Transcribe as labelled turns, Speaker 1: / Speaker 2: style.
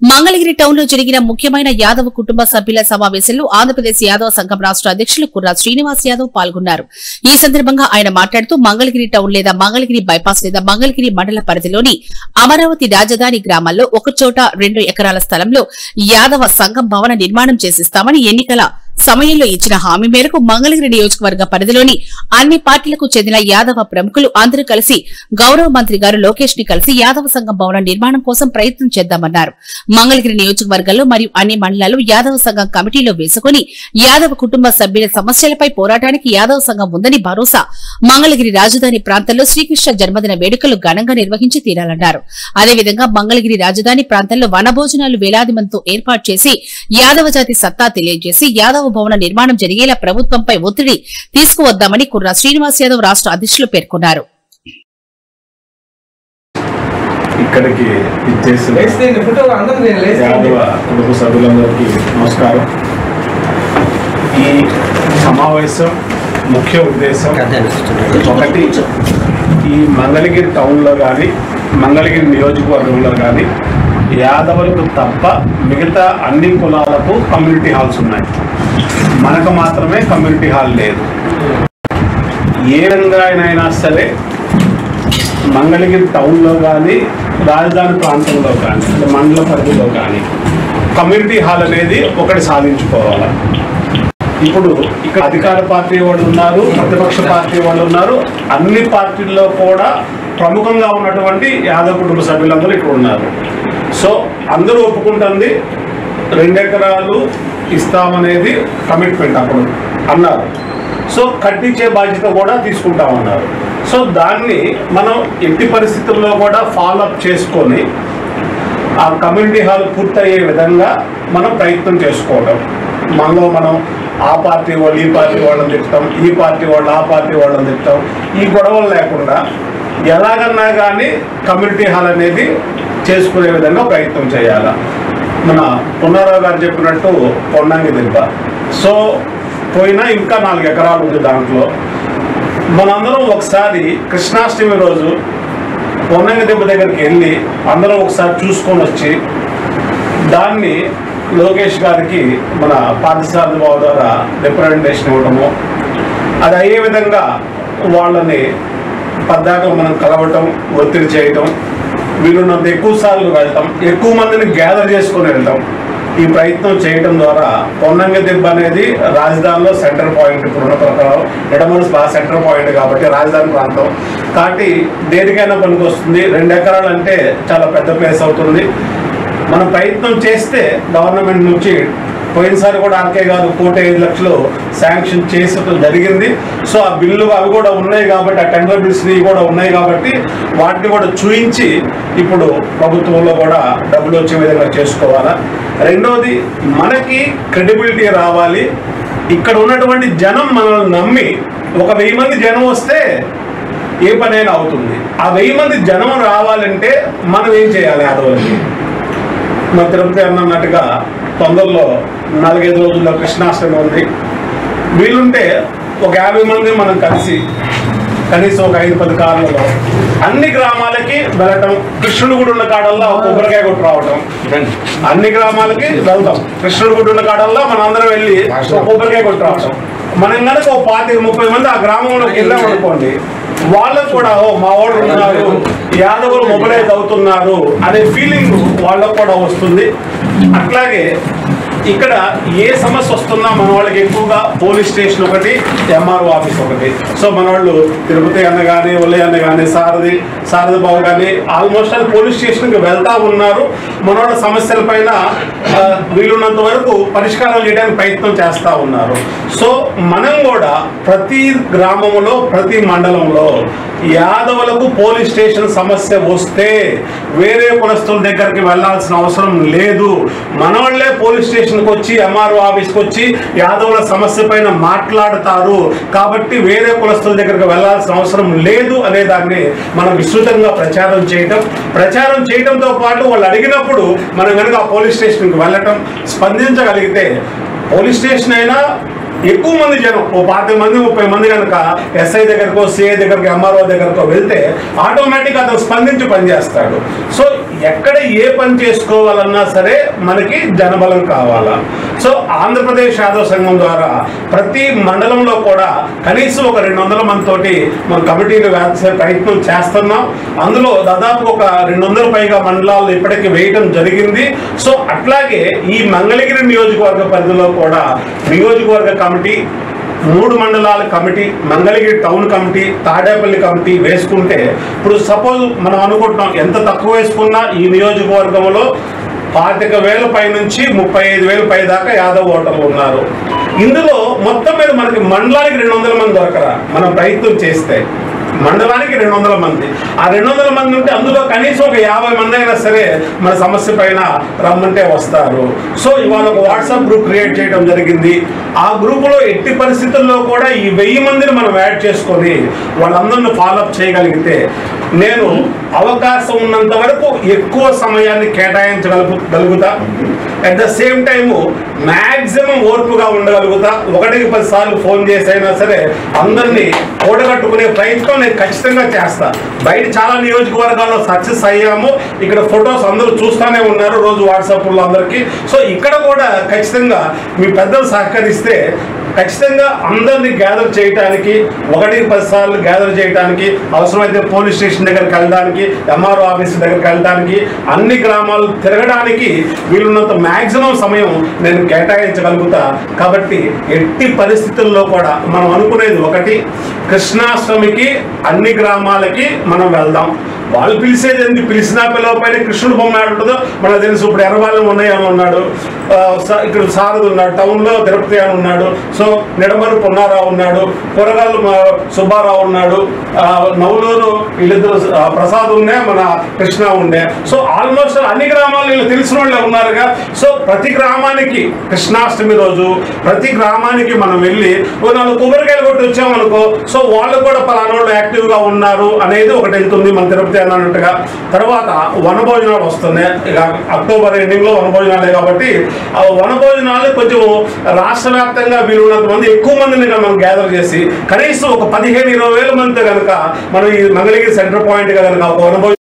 Speaker 1: Mangalagiri town లో జరిగిన ముఖ్యమైన యాదవ్ కుటుంబ సభ్యుల సమావేశంలో ఆంధ్రప్రదేశ్ యాదవ్ సంఘం రాష్ట్ర అధ్యక్షులు కుర్రా శ్రీనివాస్ యాదవ్ పాల్గొన్నారు. ఈ సందర్భంగా ఆయన మాట్లాడుతూ మంగళగిరి టౌన్ లేదా మంగళగిరి బైపాస్ లేదా మంగళగిరి మండల పరిధిలోని అమరావతి రాజధాని గ్రామాల్లో ఒకచోట 2 ఎకరాల స్థలంలో యాదవ సంఘం భవన నిర్మాణం చేసిస్తామని ఎన్నికల సమయంలో ఇచ్చిన హామీ మేరకు మంగళగిరి నియోజకవర్గ పరిధిలోని అన్ని పార్టీలకు చెందిన యాదవ ప్రముఖులు అందరూ కలిసి గౌరవ మంత్రి గారు లోకేష్ ని కలిసి యాదవ సంఘం భవన నిర్మాణం కోసం ప్రయత్నం చేద్దామన్నారు. మంగళగిరి నియోజకవర్గంలో మరియు అన్ని మండలాలు యాదవ సంఘం కమిటీలో వేసుకుని యాదవ కుటుంబ సభ్యుల సమస్యలపై పోరాటానికి యాదవ సంఘం ఉందని భరోసా. మంగళగిరి రాజధాని ప్రాంతంలో శ్రీకృష్ణ జన్మదిన వేడుకలు ఘనంగా నిర్వహించి తీరాలన్నారు. అదేవిధంగా మంగళగిరి రాజధాని ప్రాంతంలో వనభోజనాలు వేలాది మందితో ఏర్పాటు చేసి యాదవ జాతి సత్తా తెలియజేసి యాదవ భవన నిర్మాణం జరిగేలా ప్రభుత్వంపై ఒత్తిడి తీసుకువద్దామని కుర్రా శ్రీనివాస్ యాదవ్ రాష్ట్ర అధ్యక్షులు పేర్కొన్నారు.
Speaker 2: ఇక్కడికి ఇచ్చేసిన యాదవ కుటుంబ సభ్యులందరికీ నమస్కారం. ఈ సమావేశం ముఖ్య ఉద్దేశం ఒకటి, ఈ మంగళగిరి టౌన్లో కానీ మంగళగిరి నియోజకవర్గంలో కానీ యాదవులకు తప్ప మిగతా అన్ని కులాలకు కమ్యూనిటీ హాల్స్ ఉన్నాయి. మనకు మాత్రమే కమ్యూనిటీ హాల్ లేదు. ఏ విధంగానైనా సరే మంగళగిరి టౌన్లో కానీ రాజధాని ప్రాంతంలో కానీ మండల పరిధిలో కానీ కమ్యూనిటీ హాల్ అనేది ఒకటి సాధించుకోవాలి. ఇప్పుడు ఇక్కడ అధికార పార్టీ వాళ్ళు ఉన్నారు, ప్రతిపక్ష పార్టీ వాళ్ళు ఉన్నారు. అన్ని పార్టీల్లో కూడా ప్రముఖంగా ఉన్నటువంటి యాదవ కుటుంబ సభ్యులందరూ ఇక్కడ ఉన్నారు. సో అందరూ ఒప్పుకుంటుంది 2 ఎకరాలు ఇస్తామనేది కమిట్మెంట్ అప్పుడు అన్నారు. సో కట్టించే బాధ్యత కూడా తీసుకుంటామన్నారు. సో దాన్ని మనం ఎట్టి పరిస్థితుల్లో కూడా ఫాలోఅప్ చేసుకొని ఆ కమ్యూనిటీ హాల్ పూర్తయ్యే విధంగా మనం ప్రయత్నం చేసుకోవడం. మనం ఆ పార్టీ వాళ్ళు ఈ పార్టీ వాళ్ళని తిప్పుతాం, ఈ పార్టీ వాళ్ళు ఆ పార్టీ వాళ్ళని తిప్పుతాం. ఈ గొడవలు లేకుండా ఎలాగన్నా కానీ కమ్యూనిటీ హాల్ అనేది చేసుకునే విధంగా ప్రయత్నం చేయాలి. మన పున్నారావు గారు చెప్పినట్టు కొండంగి దెబ్బ. సో పోయినా ఇంకా 4 ఎకరాలు ఉంది దాంట్లో. మనందరం ఒకసారి కృష్ణాష్టమి రోజు కొండంగి దెబ్బ దగ్గరికి వెళ్ళి అందరం ఒకసారి చూసుకొని వచ్చి దాన్ని లోకేష్ గారికి మన పార్థసారథి బాబు ద్వారా రిప్రజెంటేషన్ ఇవ్వడము, అది అయ్యే విధంగా వాళ్ళని పద్దాక మనం కలవటం, ఒత్తిడి చేయటం, వీలున్నంత ఎక్కువ సార్లు వెళ్ళటం, ఎక్కువ మందిని గ్యాదర్ చేసుకొని వెళ్ళటం, ఈ ప్రయత్నం చేయడం ద్వారా కొండంగి దెబ్బ అనేది రాజధానిలో సెంటర్ పాయింట్. ఇప్పుడున్న ప్రకారం ఎడమనస్ బాగా సెంటర్ పాయింట్ కాబట్టి రాజధాని ప్రాంతం కాబట్టి దేనికైనా పనికి వస్తుంది. 2 ఎకరాలు అంటే చాలా పెద్ద ప్లేస్ అవుతుంది. మనం ప్రయత్నం చేస్తే గవర్నమెంట్ నుంచి పోయినసారి కూడా ఆర్కే గారు 1.5 లక్షలు శాంక్షన్ చేసడం జరిగింది. సో ఆ బిల్లు అవి కూడా ఉన్నాయి కాబట్టి, ఆ టెండర్ బిల్స్ కూడా ఉన్నాయి కాబట్టి వాటిని కూడా చూయించి ఇప్పుడు ప్రభుత్వంలో కూడా డబ్బులు వచ్చే విధంగా చేసుకోవాలా. రెండోది, మనకి క్రెడిబిలిటీ రావాలి. ఇక్కడ ఉన్నటువంటి జనం మనల్ని నమ్మి ఒక 1000 మంది జనం వస్తే ఏ పనైనా అవుతుంది. ఆ 1000 మంది జనం రావాలంటే మనం ఏం చేయాలి? యాదవులకి మన తిరుపతి అన్నట్టుగా తొందరలో 4-5 రోజుల్లో కృష్ణాష్టమి ఉంది. వీలుంటే ఒక 50 మంది మనం కలిసి కనీసం ఒక 5-10 కార్లలో అన్ని గ్రామాలకి వెళ్ళటం. కృష్ణుడు గుడి ఉన్న కాడల్లా ఒక కొబ్బరికాయ కొట్టు రావటం. అన్ని గ్రామాలకి వెళ్తాం. కృష్ణుడు గుడి ఉన్న కాడల్లా మనం అందరం వెళ్ళి ఒక కొబ్బరికాయ కొట్టు రావటం. మనం కనుక ఒక 25-30 మంది ఆ గ్రామంలోకి వెళ్ళామనుకోండి, వాళ్ళకు కూడా మా వాళ్ళు ఉన్నారు, యాదవులు మొబైలైజ్ అవుతున్నారు అనే ఫీలింగ్ వాళ్ళకు కూడా వస్తుంది. అట్లాగే ఇక్కడ ఏ సమస్య వస్తున్నా మన వాళ్ళకి ఎక్కువగా పోలీస్ స్టేషన్ ఒకటి, ఎంఆర్ఓ ఆఫీస్ ఒకటి. సో మన వాళ్ళు తిరుపతి అన్న కానీ, ఒల్లయ్య అన్న కానీ, సారథి బాబు కానీ ఆల్మోస్ట్ అది పోలీస్ స్టేషన్కి వెళ్తా ఉన్నారు. మన వాళ్ళ సమస్యల పైన వీలున్నంత వరకు పరిష్కారం చేయడానికి ప్రయత్నం చేస్తూ ఉన్నారు. సో మనం కూడా ప్రతి గ్రామంలో, ప్రతి మండలంలో యాదవులకు పోలీస్ స్టేషన్ సమస్య వస్తే వేరే కులస్తుల దగ్గరికి వెళ్లాల్సిన అవసరం లేదు. మనవాళ్లే పోలీస్ స్టేషన్కి వచ్చి, ఎంఆర్ఓ ఆఫీస్కి వచ్చి యాదవుల సమస్య పైన మాట్లాడతారు. కాబట్టి వేరే కులస్తుల దగ్గరికి వెళ్లాల్సిన అవసరం లేదు అనే దాన్ని మనం విస్తృతంగా ప్రచారం చేయడంతో పాటు వాళ్ళు అడిగినప్పుడు మనం కనుక ఆ పోలీస్ స్టేషన్కి వెళ్ళటం, స్పందించగలిగితే పోలీస్ స్టేషన్ అయినా
Speaker 3: ఎక్కువ మంది జనం, ఓ 25 మంది 30 మంది కనుక ఎస్ఐ దగ్గరకో సిఐ దగ్గరకో ఎంఆర్ఓ దగ్గరకో వెళ్తే ఆటోమేటిక్గా అతను స్పందించి పనిచేస్తాడు. సో ఎక్కడ ఏ పని చేసుకోవాలన్నా సరే మనకి జనబలం కావాలా. సో ఆంధ్రప్రదేశ్ యాదవ సంఘం ద్వారా ప్రతి మండలంలో కూడా కనీసం ఒక 200 మందితోటి మన కమిటీలు వేసే ప్రయత్నం చేస్తున్నాం. అందులో దాదాపు ఒక 200 పైగా మండలాలు ఇప్పటికీ వేయడం జరిగింది. సో అట్లాగే ఈ మంగళగిరి నియోజకవర్గ పరిధిలో కూడా నియోజకవర్గ కమిటీ, 3 మండలాల committee, Mangalagiri town committee, Tadepalli committee వేసుకుంటే ఇప్పుడు సపోజ్ మనం అనుకుంటున్నాం ఎంత తక్కువ వేసుకున్నా ఈ నియోజకవర్గంలో 25,000 పై నుంచి 35,000 పై దాకా యాదవ్ ఓటర్లు ఉన్నారు. ఇందులో మొత్తం మీద మనకి మండలానికి 200 మంది దొరకరా మనం ప్రయత్నం చేస్తే? మండలానికి 200 మంది. ఆ 200 మంది ఉంటే అందులో కనీసం ఒక 50 మంది అయినా సరే మన సమస్య పైన రమ్మంటే వస్తారు. సో ఇవాళ ఒక వాట్సాప్ గ్రూప్ క్రియేట్ చేయడం జరిగింది. ఆ గ్రూపులో ఎట్టి పరిస్థితుల్లో కూడా ఈ 1000 మందిని మనం యాడ్ చేసుకొని వాళ్ళందరిని ఫాలోఅప్ చేయగలిగితే నేను అవకాశం ఉన్నంత వరకు ఎక్కువ సమయాన్ని కేటాయించగలుగుతా. At the same time maximum ఓర్పుగా ఉండగలుగుతా. 1కి 10 సార్లు ఫోన్ చేసి అయినా సరే అందరినీ ఓడగట్టుకునే ప్రయత్నం నేను ఖచ్చితంగా చేస్తా. బయట చాలా నియోజకవర్గాల్లో సక్సెస్ అయ్యాము. ఇక్కడ ఫొటోస్ అందరూ చూస్తూనే ఉన్నారు రోజు వాట్సాప్లో అందరికీ. సో ఇక్కడ కూడా ఖచ్చితంగా మీ పెద్దలు సహకరిస్తే ఖచ్చితంగా అందరినీ గ్యాదర్ చేయడానికి, 1కి 10 సార్లు గ్యాదర్ చేయడానికి, అవసరమైతే పోలీస్ స్టేషన్ దగ్గరికి వెళ్ళడానికి, ఎంఆర్ఓ ఆఫీస్ దగ్గరికి వెళ్ళడానికి, అన్ని గ్రామాలు తిరగడానికి వీలున్నంత మ్యాక్సిమం సమయం నేను కేటాయించగలుగుతా. కాబట్టి ఎట్టి పరిస్థితుల్లో కూడా మనం అనుకునేది ఒకటి, కృష్ణాష్టమికి అన్ని గ్రామాలకి మనం వెళ్దాం. వాళ్ళు పిలిచేది ఎందుకు, పిలిచినా పిలవపైన కృష్ణుడు బొమ్మ ఉంటుందో మనకు తెలుసు. ఇప్పుడు ఎర్రబాలెం ఉన్నాయని ఉన్నాడు, ఇక్కడ సారథి ఉన్నాడు, టౌన్లో తిరుపతి అని ఉన్నాడు, సో నిడమరు పున్నారావు ఉన్నాడు, కూరగాయలు సుబ్బారావు ఉన్నాడు, నవలూరు వీళ్ళిద్దరు ప్రసాద్ ఉండే, మన కృష్ణ ఉండే. సో ఆల్మోస్ట్ అన్ని గ్రామాల్లో వీళ్ళు తెలిసిన వాళ్ళే ఉన్నారుగా. సో ప్రతి గ్రామానికి కృష్ణాష్టమి రోజు ప్రతి గ్రామానికి మనం వెళ్ళి 4 కొబ్బరికాయలు కొట్టి వచ్చామనుకో, సో వాళ్ళు కూడా పలానా వాళ్ళు యాక్టివ్గా ఉన్నారు అనేది ఒకటి వెళ్తుంది మన తిరుపతి అన్నట్టుగా. తర్వాత వనభోజనాలు వస్తున్నాయి. ఇక అక్టోబర్ ఎండింగ్లో వనభోజనాలే కాబట్టి ఆ వనభోజనాలు కొంచెం రాష్ట్ర వ్యాప్తంగా వీలున్నంత మంది ఎక్కువ మందిని మనం గ్యాదర్ చేసి కనీసం ఒక 15-20 వేల మందితో కనుక మనం ఈ మంగళగిరి సెంటర్ పాయింట్గా కనుక ఒక వనభోజనం